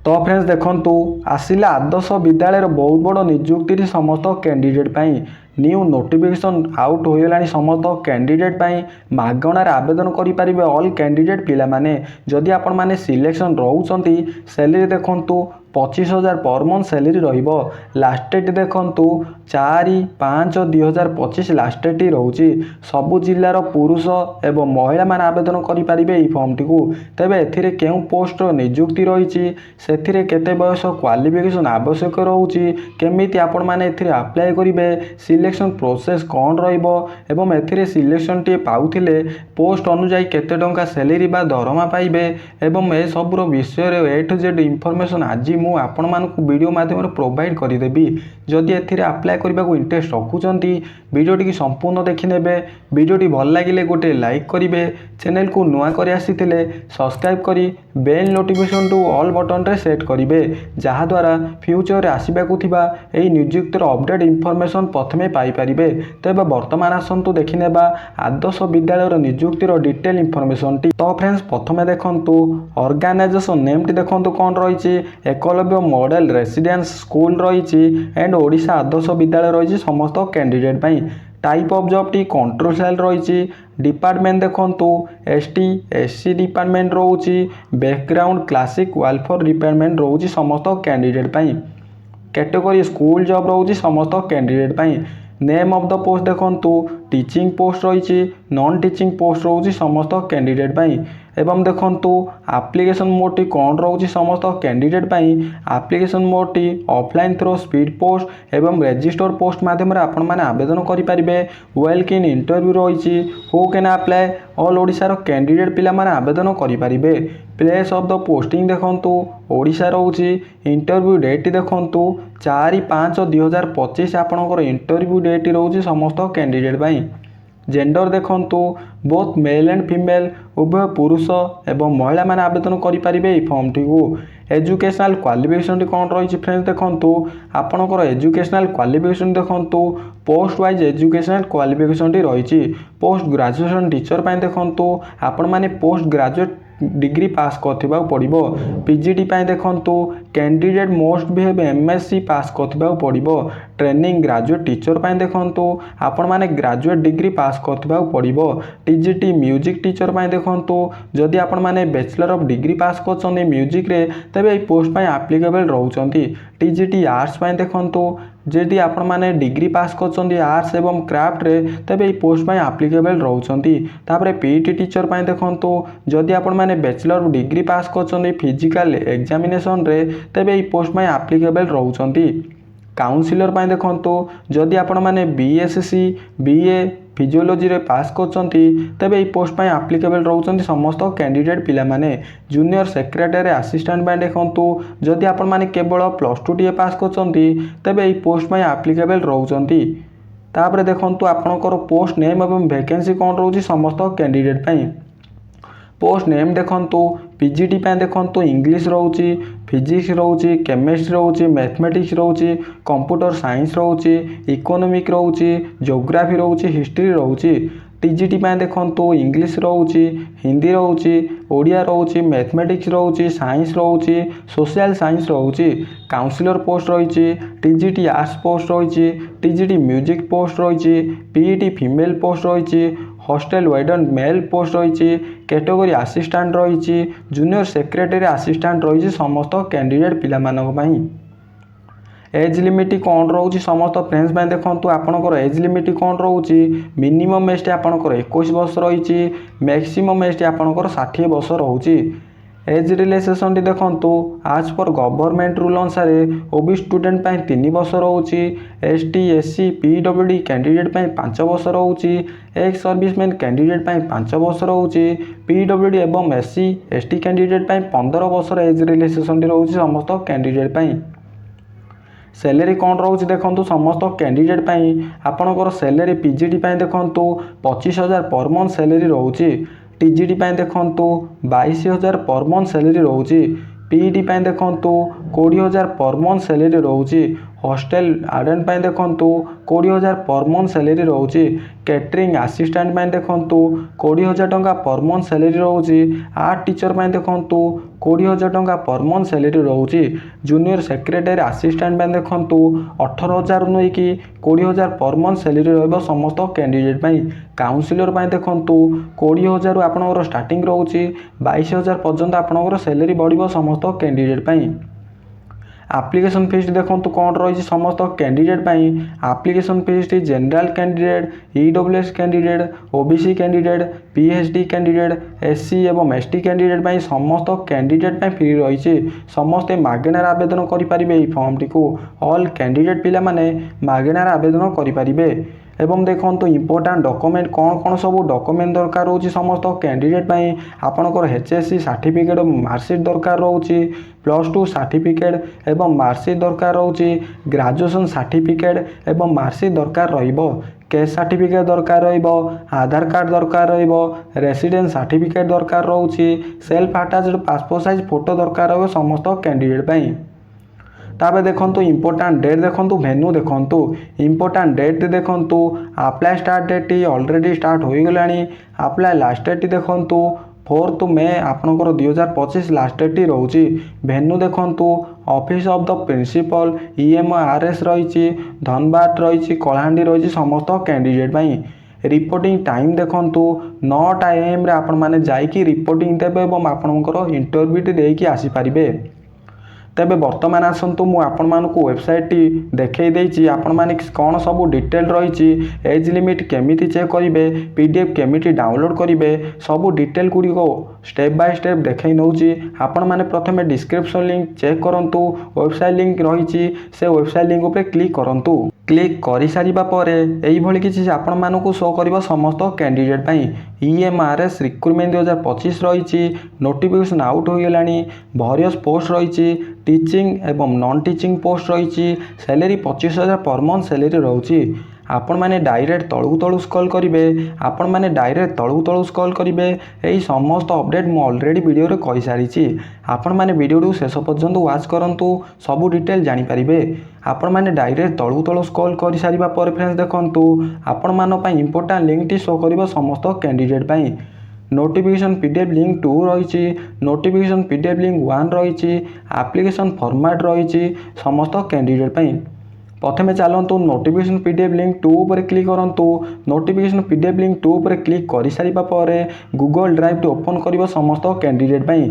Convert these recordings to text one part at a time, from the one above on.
तो फ्रेंड्स देखंतु आसिला आदर्श विद्यालय बहुत बड़ निजुक्ति समस्त कैंडिडेट न्यू नोटिफिकेशन आउट हो गलानी समस्त कैंडिडेट मागणार आवेदन करें ऑल कैंडिडेट पिला माने जदि आपण माने सिलेक्शन रोचंती सैलरी देखंतु 25,000 पर मंथ सैलरी रहिबो। लास्ट डेट देखंतु 4/5/2025 लास्ट डेट रोची। सबु जिल्लार पुरुष एवं महिला मान आवेदन करि परिबे ई फॉर्म टी को। तबे एथिरे केउ पोस्ट नियुक्ति रहिछि सेथिरे केते बयस क्वालिफिकेशन आवश्यक रहउछि केमिति आपण माने एथिरे अप्लाई करिवे सिलेक्शन प्रोसेस कोन रहिबो एवं एथिरे सिलेक्शन टी पाउथिले पोस्ट अनुसार केते टंका सैलरी बा दरमा पाइबे एवं ए सबुरो विषय रे ए टू जेड इंफॉर्मेशन आज मु आपण मानकु वीडियो माध्यम प्रोवाइड करदेवी। जदि एथिरे अप्लाई करने को इंटरेस्ट रखुचंती वीडियोटी की संपूर्ण देखिनेबे। वीडियोटी भल लागिले गोटे लाइक करिवे, चैनल को नुआ करि आसीथिले सब्सक्राइब करी bell notification to all button रे सेट करिवे जहा द्वारा फ्यूचर रे आसीबाकु थिबा एई नियुक्तिर अपडेट इंफॉर्मेशन प्रथमे पाई परिबे। तबे वर्तमान आसंतु देखिनेबा आदर्श विद्यालय नियुक्तिर डिटेल इंफॉर्मेशन टी। तो फ्रेंड्स प्रथमे देखंतु ऑर्गेनाइजेशन नेम टी देखंतु कोन रहिछि एकलव्य मॉडल रेसिडेंस स्कूल रहिछि एंड ओडिशा आदर्श विद्यालय रहिछि समस्त कैंडिडेट पई। टाइप ऑफ जॉब टी कंट्रोल रही। डिपार्टमेंट देखंतु एसटी एससी डिपार्टमेंट रोची। बैकग्राउंड क्लासिक वेलफेयर डिपार्टमेंट रोची समस्त कैंडिडेट पई। कैटेगरी स्कूल जॉब रोची समस्त कैंडिडेट पई। नेम ऑफ द पोस्ट देखंतु टीचिंग पोस्ट रही। नॉन टीचिंग पोस्ट रोची समस्त कैंडिडेट पई। एवं देखंतु एप्लिकेशन मोड टी कौन रोची समस्त कैंडिडेट पई। एप्लिकेशन मोड टी ऑफलाइन थ्रो स्पीड पोस्ट एवं रजिस्टर पोस्ट माध्यम आपण माने आवेदन करि परिबे। वेलक इन इंटरव्यू रही। Who can apply all Odisha रो कैंडिडेट पिला माने आवेदन करि परिबे। प्लेस ऑफ द पोस्टिंग देखंतु ओडिशा रोची। इंटरव्यू डेट देखंतु 4/5/2025 आपणकर इंटरव्यू डेट रोची समस्त कैंडिडेट पई। जेंडर देखंतु बोथ मेल एंड फीमेल उभय पुरुष एवं महिला माने आवेदन करि परिबे ई फॉर्म टी को। एजुकेशनल क्वालिफिकेशन टी कोन रही फ्रेंड्स देखंतु आपणकर एजुकेशनल क्वालिफिकेशन देखंतु post wise educational qualification T रही। पोस्ट ग्रेजुएशन टीचर पई देखंतु आपण माने पोस्ट ग्रेजुएट डिग्री पास करथिबा पड़िबो। पीजीटी पई देखंतु कैंडिडेट मोस्ट भी हेब एमएससी पास करथिबा पड़िबो। ट्रेनिंग ग्रेजुएट टीचर पई देखंतु आपण माने ग्रेजुएट डिग्री पास करथिबा पड़िबो। टीजीटी म्यूजिक टीचर पई देखंतु जदि आपण माने bachelor of degree pass करछन music रे तबे ए पोस्ट पई एप्लीकेबल रहउचंती। टीजीटी आर्ट्स पई देखंतु जदि आपण माने डिग्री पास करछन आर्ट्स एवं क्राफ्ट रे तबे ए पोस्ट पई एप्लीकेबल रहउचंती। तापरे पीईटी टीचर पई देखंतु जदि आपण माने बैचलर ऑफ डिग्री पास करछन फिजिकल एग्जामिनेशन रे तबे ए पोस्ट पई एप्लीकेबल रहउचंती। काउंसिलर पई देखंतु जदि आपण माने बीएससी बीए फिजियोलॉजी रे पास करछंती तबे ए पोस्ट पई एप्लीकेबल रहउचंती समस्त कैंडिडेट पिला माने। जूनियर सेक्रेटरी असिस्टेंट पई देखंतु जदि आपण माने केवल +2 टीए पास करछंती तबे ए पोस्ट पई एप्लीकेबल रहउचंती। तापरे देखंतु आपनकर पोस्ट नेम एवं वैकेंसी कोन रहउची समस्त कैंडिडेट पई। पोस्ट नेम देखंतु पीजीटी पई देखंतु इंग्लिश रोची, फिजिक्स रोची, केमिस्ट्री रोची, मैथमेटिक्स रोची, कंप्यूटर साइंस रोची, इकोनॉमिक रोची, ज्योग्राफी रोची, हिस्ट्री रोची। टीजीटी पई देखंतु इंग्लिश रोची, हिंदी रोची, ओडिया रोची, मैथमेटिक्स रोची, साइंस रोची, सोशल साइंस रोची। काउंसिलर पोस्ट रही। टीजीटी आर्ट्स पोस्ट रही। टीजीटी म्यूजिक पोस्ट रही। पीईटी फीमेल पोस्ट रही। हॉस्टल वार्डन मेल पोस्ट रही। कैटेगरी असिस्टेंट रही। जूनियर सेक्रेटरी असिस्टेंट रही समस्त कैंडिडेट पिला मानक पई। एज लिमिट कौन रोची समस्त फ्रेंड्स पई देखंतु आपनकर एज लिमिट कौन रोची मिनिमम एज आपनकर 21 वर्ष रही। मैक्सिमम एज आपनकर 60 वर्ष रोची। एज रिलैक्सेशन टी देखंतु आज पर गवर्नमेंट रूल अनुसार ओबी स्टूडेंट पई 3 वर्ष रोची। एसटी एससी पीडब्ल्यूडी कैंडिडेट पई 5 वर्ष रोची। एक्स सर्विसमैन कैंडिडेट पई 5 वर्ष रोची। पीडब्ल्यूडी एवं एससी एसटी कैंडिडेट पई 15 वर्ष एज रिलैक्सेशन टी रोची समस्त कैंडिडेट पई। सैलरी कौन रोची देखंतु समस्त कैंडिडेट पई आपनकर सैलरी पीजीटी पई देखंतु 25,000 पर मंथ सैलरी रोची। टीजीटी पई देखंतु 22,000 पर मंथ सैलरी रोची। पीईटी पई देखंतु 20,000 पर मंथ सैलरी रोची। हॉस्टल वार्डन पई देखंतु 20,000 पर मंथ सैलरी रोची। कैटरिंग असिस्टेंट पई देखंतु 20,000 टंका पर मंथ सैलरी रोची। आर्ट टीचर पई देखंतु 20,000 ଟଙ୍କା पर मंथ सैलरी रोचे। जूनियर सेक्रेटरी असिस्टेंट में देखु 18,000 नहीं 20,000 पर मंथ सैलरी समस्त कैंडिडेट काउंसिलर देखु 20,000 आपंकर स्टार्टिंग रोचे 22,000 पर्यंत आपंकर सैलरी बढ़ समस्त कैंडिडेट। एप्लिकेशन फीस देखो कौन रही समस्त candidate application fees general candidate EWS candidate OBC candidate PhD candidate SC एवं एसटी कैंडिडेट समस्त कैंडिडेट फ्री रही समस्ते मागणार आवेदन करें फॉर्म टी ऑल कैंडिडेट पिला माने मागणार आवेदन करें। एवं देखो इंपोर्टाट डॉक्यूमेंट कौन कौन सब डॉक्यूमेंट दरकार रोचे समस्त कैंडिडेट आपणकर एचएससी सर्टिफिकेट मार्कशीट दरकार रोचे +2 सर्टिफिकेट एवं मार्कशीट दरकार रोचे ग्रेजुएशन सर्टिफिकेट एवं मार्कशीट दरकार कैश सर्टिफिकेट दरकार आधार कार्ड दरकार रेसिडेंस सर्टिफिकेट दरकार रोचे self attached passport size photo दरकार समस्त कैंडिडेट। तापर देखो इंपोर्टाट डेट देखो भेन्यू देखो इंपोर्टाट डेट देखो apply start date already start हो गला अप्लाई लास्ट डेट देखो 4 मे आपंकर 2025 लास्ट डेट रोचे। भेन्यू देखो office of the principal EMRS रही धनबाद रही कलाहांडी रही समस्त कैंडिडेट। रिपोर्टिंग टाइम देखो 9 AM आपण मैंने जाइए रिपोर्टिंग देवे और आपंकर इंटरव्यू देकी आसीपारे। तेबे वर्तमान आसतु मु आपण मानकु वेबसाइट टी देखै देछि आपण माने कौन सब डिटेल रही एज लिमिट केमिति चेक करेंगे PDF केमिति डाउनलोड करेंगे सब डिटेल गुड़िक स्टेप बाय स्टेप देखै नौछि। आपण माने प्रथमे डिस्क्रिप्शन लिंक चेक करंतु वेबसाइट लिंक रही से वेबसाइट लिंक उपर क्लिक करंतु। क्लिक कर सारिबा परे एई भली किछि आपण मानकु शो करिवो समस्त कैंडिडेट EMRS रिक्रुटमेंट 2025 रही नोटिफिकेशन आउट हो गलानी भरियस पोस्ट रही टीचिंग एवं नॉन टीचिंग पोस्ट रही सैलरी 25,000 पर मंथ सैलरी रोचे। आपण माने डायरेक्ट तळू तळू स्क्रॉल करेंगे आपण माने डायरेक्ट तळू तळू स्क्रॉल करेंगे यही समस्त अपडेट मु ऑलरेडी वीडियो रे कहि सारिछि आपण माने वीडियो शेष पर्यंत वाच करंतु सब डिटेल जानि परिबे। आपण माने डायरेक्ट तळू तळू स्क्रॉल कर सारिबा पर फ्रेंड्स देखंतु आपण मान पई इंपोर्टेंट लिंक टी शो करिवो समस्त कैंडिडेट पई। नोटिफिकेशन PDF लिंक 2 रही नोटिफिकेशन PDF लिंक 1 रही एप्लिकेशन फॉर्मेट रही समस्त कैंडिडेट पई। प्रथमे चलतु नोटिफिकेशन PDF लिंक 2 पर क्लिक करंतु नोटिफिकेशन PDF लिंक 2 पर क्लिक कर सारिबा परे गूगल ड्राइव टी ओपन करिवो समस्त कैंडिडेट पई।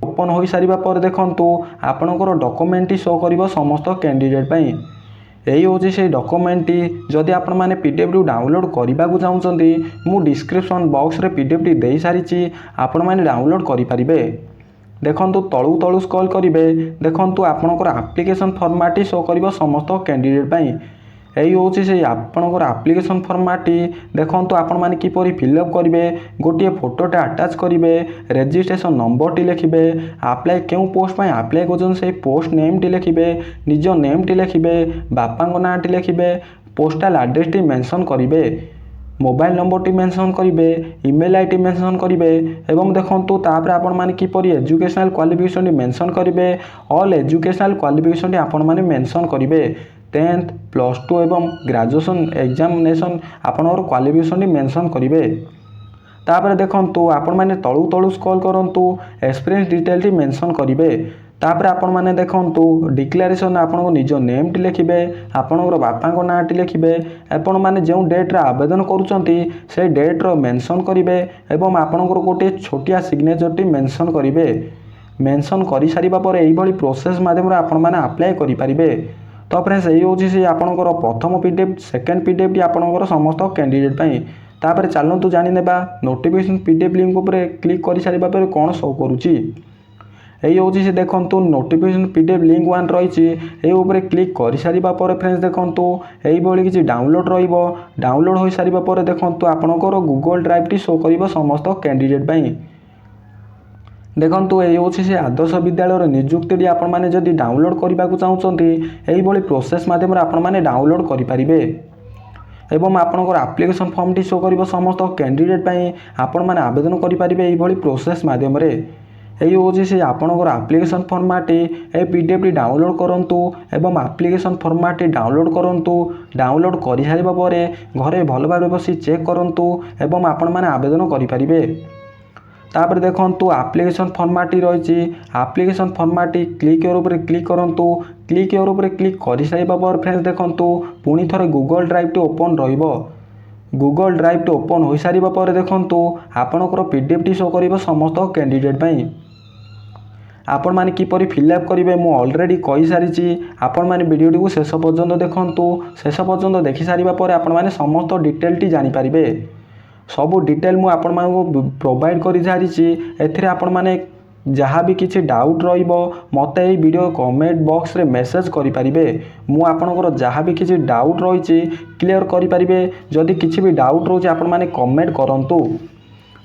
ओपन हो सारिबा पर देखंतु आपनकर डॉक्यूमेंट टी शो करिवो समस्त कैंडिडेट पई। यही हूँ से डॉक्यूमेंट जदि आपण मैंने PDF रू डाउनलोड करने को चाहते मु डिस्क्रिप्शन बॉक्स रे PDF टी दे सारी आपण मैंने डाउनलोड करेंगे। देखंतु तळू तळू स्क्रॉल करेंगे देखंतु आपणकर एप्लिकेशन फॉर्मेट शो करिवो समस्त कैंडिडेट पई। यही हूँ से आपणकर एप्लिकेशन फॉर्मेट देखंतु आपण मैंने किपरि फिलअप करेंगे गोटे फोटोटे अटैच करेंगे रजिस्ट्रेशन नंबर टी लिखिबे अप्लाई क्यों पोस्ट में अप्लाई कर से पोस्ट नेम टी लिखिबे निज नेम टी लिखिबे बापा ना टी लिखिबे पोस्टल एड्रेस टी मेंशन करेंगे मोबाइल नंबर टी मेंशन करेंगे ईमेल आईडी मेंशन करेंगे एवं देखंतु तापर आपण माने किपरि एजुकेशनल क्वालिफिकेशन टी मेंशन करेंगे ऑल एजुकेशनल क्वालिफिकेशन टी आपण माने मेंशन करेंगे 10th +2 एवं ग्रेजुएशन एग्जामिनेशन आपनर क्वालिफिकेशन टी मेंशन करेंगे। तापर देखंतु आपण माने तळू तळू स्क्रॉल करंतु एक्सपीरियंस डिटेल टी मेंशन करेंगे। तापर आपण माने देखंतु डिक्लेरेशन आपन निज नेम टी लिखिबे आपनकर बापा को नाम टी लिखिबे आपण माने जो डेट रे आवेदन करूचंती से डेट रो मेंशन करेंगे एवं आपनकर गोटे छोटिया सिग्नेचर टी मेंशन करेंगे। मेंशन कर सारिबा पर एई भली प्रोसेस माध्यम रे आपण माने अप्लाई करि परिबे। तो फ्रेंड्स यही हूँ से आपंकर प्रथम PDF सेकेंड PDF टी आपंकर समस्त कैंडिडेट पई। तापर चलतु जानिनेबा नोटिफिकेशन PDF लिंक उपर क्लिक कर सारिबा पर कौन शो करुच्ची। यही हूँ से देखंतु नोटिफिकेशन PDF लिंक 1 रही यही उपर क्लिक कर सारिबा पर फ्रेंड्स देखंतु एई भली किछि डाउनलोड रहिबो डाउनलोड हो सारिबा पर देखंतु आपंकर गूगल ड्राइव टी शो करिवो समस्त कैंडिडेट पई। देखंतु ये हूँ से आदर्श विद्यालय निजुक्ति आपण मैंने जदि डाउनलोड करने को चाहते यही प्रोसेस माध्यम आपण मैंने डाउनलोड करेंगे एवं आपणकर एप्लिकेशन फॉर्म टी शो कर समस्त कैंडिडेट आपण मैंने आवेदन करेंगे यही प्रोसेस माध्यम यही हूँ से आपणकर application format PDF T download करंतु एवं एप्लिकेशन फॉर्मेट डाउनलोड करंतु डाउनलोड कर सारिबा परे घरे भल भाबरे बसी चेक करंतु एवं आपण मैंने आवेदन करेंगे। तापर देखंतु एप्लिकेशन फॉर्मेट रही एप्लिकेशन फॉर्मेट क्लिक योर ऊपर क्लिक करूँ क्लिक योर ऊपर क्लिक कर सारा पर फ्रेंड्स देखंतु पुणी थे गूगल ड्राइव टी ओपन रहिबो गूगल ड्राइव टी ओपन हो सारा पर देखंतु आपणकर पीडीएफ टी शो कर समस्त कैंडिडेट पाई आपण माने किपरि फिलअप करेंगे मु ऑलरेडी कही सारी आपण माने वीडियोटी को शेष पर्यंत देखंतु शेष पर्यंत देखि सारिबा पर आपण माने समस्त डिटेल टी जानि पारिबे सबू डिटेल मु आपण मानकु प्रोवाइड करि सारी एथिरे आपण माने जहाँ भी किसी डाउट रहिबो मते ए वीडियो कमेंट बॉक्स रे मेसेज करि पारिबे मु आपनकर जहाँ भी किसी डाउट रही क्लियर करि पारिबे जदि किसी भी डाउट रोचे आपण माने कमेंट करंतु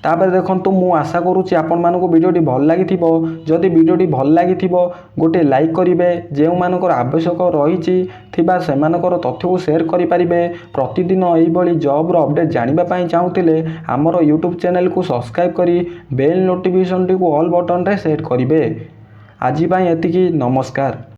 तापर देखंतु मु आशा करूची आपण मानको वीडियोटी भल लागिथिबो जदि वीडियोटी भल लागिथिबो गोटे लाइक करिवे जेउ मानकर आवश्यक रहिछि थिबा सेमानकर तथ्य को शेयर करि पारिबे प्रतिदिन एई भली जॉब रो अपडेट जानिबा पई चाहुतिले हमर यूट्यूब चैनल को सब्सक्राइब करी बेल नोटिफिकेशन टी को ऑल बटन रे सेट करिवे आजि पई एतिकी नमस्कार।